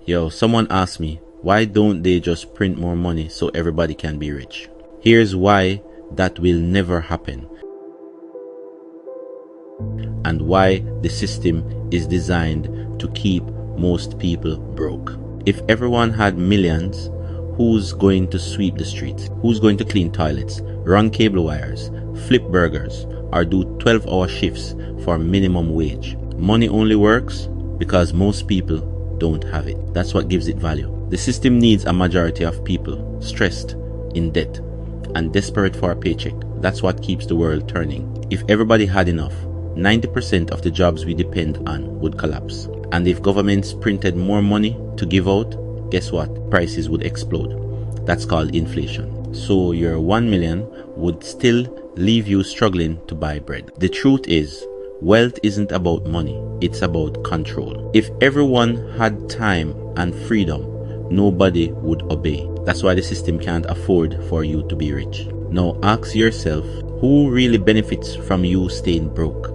Yo, someone asked me, why don't they just print more money so everybody can be rich? Here's why that will never happen, and why the system is designed to keep most people broke. If everyone had millions, who's going to sweep the streets? Who's going to clean toilets, run cable wires, flip burgers, or do 12-hour shifts for minimum wage? Money only works because most people don't have it. That's what gives it value. The system needs a majority of people stressed, in debt, and desperate for a paycheck. That's what keeps the world turning. If everybody had enough, 90% of the jobs we depend on would collapse. And if governments printed more money to give out, guess what? Prices would explode. That's called inflation. So your 1 million would still leave you struggling to buy bread. The truth is, wealth isn't about money, it's about control. If everyone had time and freedom, nobody would obey. That's why the system can't afford for you to be rich. Now ask yourself, who really benefits from you staying broke?